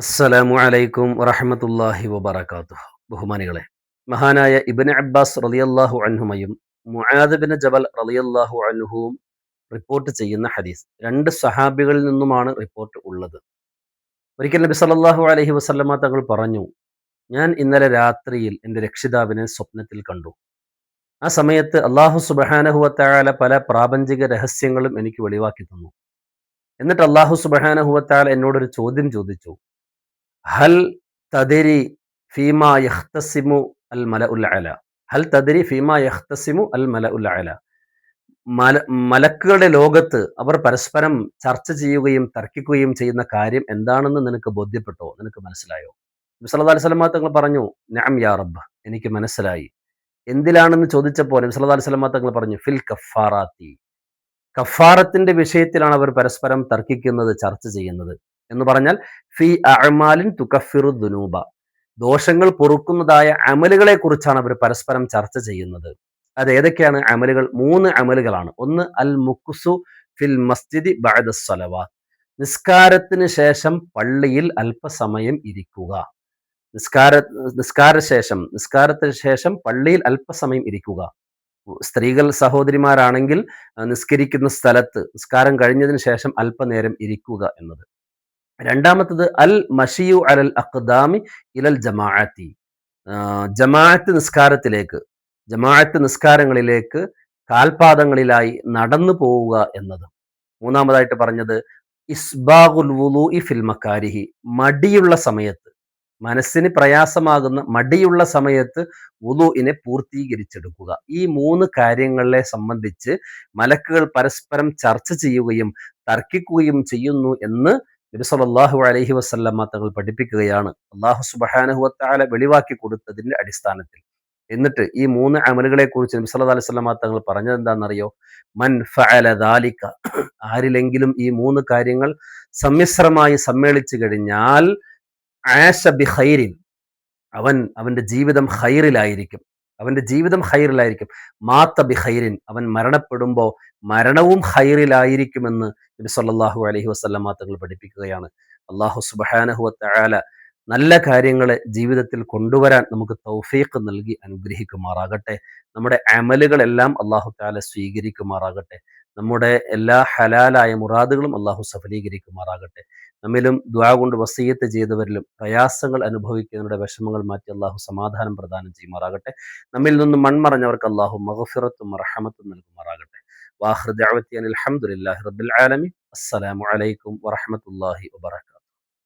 അസ്സലാമു അലൈക്കും വറഹ്മത്തുള്ളാഹി വബറകാതുഹു. ബഹുമാനികളെ, മഹാനായ ഇബ്നു അബ്ബാസ് റളിയല്ലാഹു അൻഹുമയും മുആദ് ബിൻ ജബൽ റളിയല്ലാഹു അൻഹുവും റിപ്പോർട്ട് ചെയ്യുന്ന ഹദീസ്. രണ്ട് സഹാബികളിൽ നിന്നുമാണ് റിപ്പോർട്ട് ഉള്ളത്. ഒരിക്കൽ നബി സല്ലല്ലാഹു അലൈഹി വസല്ലമ തങ്ങൾ പറഞ്ഞു, ഞാൻ ഇന്നലെ രാത്രിയിൽ എൻ്റെ രക്ഷിതാവിനെ സ്വപ്നത്തിൽ കണ്ടു. ആ സമയത്ത് അല്ലാഹു സുബ്ഹാനഹു വ തആല പല പ്രാപഞ്ചിക രഹസ്യങ്ങളും എനിക്ക് വെളിവാക്കി തന്നു. എന്നിട്ട് അല്ലാഹു സുബ്ഹാനഹു വ തആല എന്നോടൊരു ചോദ്യം ചോദിച്ചു. ഹൽ തദരി ഫീമാ യഖ്തസിമു അൽ മലഉൽ അല. ഹൽ തദരി ഫീമാ യഖ്തസിമു അൽ മലഉൽ അല. മല മലക്കുകളുടെ ലോകത്ത് അവർ പരസ്പരം ചർച്ച ചെയ്യുകയും തർക്കിക്കുകയും ചെയ്യുന്ന കാര്യം എന്താണെന്ന് നിനക്ക് ബോധ്യപ്പെട്ടോ? നിനക്ക് മനസ്സിലായോ? നബി സല്ലല്ലാഹു അലൈഹി വസല്ലമ തങ്ങൾ പറഞ്ഞു, നഅം യാ റബ്ബ്, എനിക്ക് മനസ്സിലായി. എന്തിലാണെന്ന് ചോദിച്ചപ്പോൾ നബി സല്ലല്ലാഹു അലൈഹി വസല്ലമ തങ്ങൾ പറഞ്ഞു, ഫിൽ കഫാറാത്തി. കഫാറത്തിന്റെ വിഷയത്തിലാണ് അവർ പരസ്പരം തർക്കിക്കുന്നത്, ചർച്ച ചെയ്യുന്നത്. എന്ന് പറഞ്ഞാൽ ഫി അഅമാലിൻ തുകഫിറു ദുനൂബ. ദോഷങ്ങൾ പൊറുക്കുന്നതായ അമലുകളെ കുറിച്ചാണ് അവർ പരസ്പരം ചർച്ച ചെയ്യുന്നത്. അത് ഏതൊക്കെയാണ് അമലുകൾ? 3 അമലുകളാണ്. ഒന്ന് അൽ മുക്സു ഫിൽ മസ്ജിദി ബഅദ സ്വലവാത്ത്. നിസ്കാരത്തിന് ശേഷം പള്ളിയിൽ അല്പസമയം ഇരിക്കുക. നിസ്കാര നിസ്കാരത്തിന് ശേഷം പള്ളിയിൽ അല്പസമയം ഇരിക്കുക. സ്ത്രീകൾ സഹോദരിമാരാണെങ്കിൽ നിസ്കരിക്കുന്ന സ്ഥലത്ത് നിസ്കാരം കഴിഞ്ഞതിന് ശേഷം അല്പനേരം ഇരിക്കുക എന്നത്. രണ്ടാമത്തത് അൽ മഷിയു അലൽ അഖ്ദാമി ഇലൽ ജമാഅത്തി. ജമാഅത്ത് നിസ്കാരങ്ങളിലേക്ക് കാൽപാദങ്ങളിലായി നടന്നു പോവുക എന്നത്. മൂന്നാമതായിട്ട് പറഞ്ഞത് ഇസ്ബാഗുൽ വുളൂഇ ഫിൽ മക്കാരിഹി. മടിയുള്ള സമയത്ത്, മനസ്സിന് പ്രയാസമാകുന്ന മടിയുള്ള സമയത്ത് വുളൂഇനെ പൂർത്തീകരിച്ചെടുക്കുക. ഈ 3 കാര്യങ്ങളെ സംബന്ധിച്ച് മലക്കുകൾ പരസ്പരം ചർച്ച ചെയ്യുകയും തർക്കിക്കുകയും ചെയ്യുന്നു എന്ന് നബി സല്ലല്ലാഹു അലൈഹി വസല്ലമ തങ്ങൾ പഠിപ്പിക്കുകയാണ്, അല്ലാഹു സുബ്ഹാനഹു വ തആല വെളിവാക്കി കൊടുത്തതിന്റെ അടിസ്ഥാനത്തിൽ. എന്നിട്ട് ഈ 3 അമലുകളെ കുറിച്ച് നബി സല്ലല്ലാഹു അലൈഹി വസല്ലമ തങ്ങൾ പറഞ്ഞത് എന്താണെന്നറിയോ? മൻ ഫഅല ദാലിക. ആരിലെങ്കിലും ഈ 3 കാര്യങ്ങൾ സമ്മിശ്രമായി സമ്മേളിച്ചു കഴിഞ്ഞാൽ ആശ ബി ഖൈരിൻ, അവന്റെ ജീവിതം ഖൈറിലായിരിക്കും. മാത്ത ബി ഖൈരിൻ, അവൻ മരണപ്പെടുമ്പോൾ മരണവും ഖൈറിലായിരിക്കുമെന്ന് നബി സല്ലല്ലാഹു അലൈഹി വസല്ലമ തങ്ങൾ പഠിപ്പിക്കുകയാണ്. അല്ലാഹു സുബ്ഹാനഹു വ തആല നല്ല കാര്യങ്ങളെ ജീവിതത്തിൽ കൊണ്ടുവരാൻ നമുക്ക് തൗഫീഖ് നൽകി അനുഗ്രഹിക്കുമാറാകട്ടെ. നമ്മുടെ അമലുകളെല്ലാം അല്ലാഹു തആല സ്വീകരിക്കുമാറാകട്ടെ. നമ്മുടെ എല്ലാ ഹലാലായ മുറാദുകളും അല്ലാഹു സഫലീകരിക്കുമാറാകട്ടെ. നമ്മിലും ദുആ കൊണ്ട് വസിയ്യത്ത് ചെയ്തവരിലും പ്രയാസങ്ങൾ അനുഭവിക്കുന്നവരുടെ വിഷമങ്ങൾ മാറ്റി അല്ലാഹു സമാധാനം പ്രദാനം ചെയ്യുമാറാകട്ടെ. നമ്മിൽ നിന്നും മൺമറഞ്ഞവർക്ക് അല്ലാഹു മഗ്ഫിറത്തും റഹ്മത്തും നൽകുമാറാകട്ടെ. വാഖിറു ദഅവതി അനിൽ ഹംദുലില്ലാഹി റബ്ബിൽ ആലമീൻ. അസ്സലാമു അലൈക്കും വറഹ്മത്തുള്ളാഹി വബറകാതുഹു.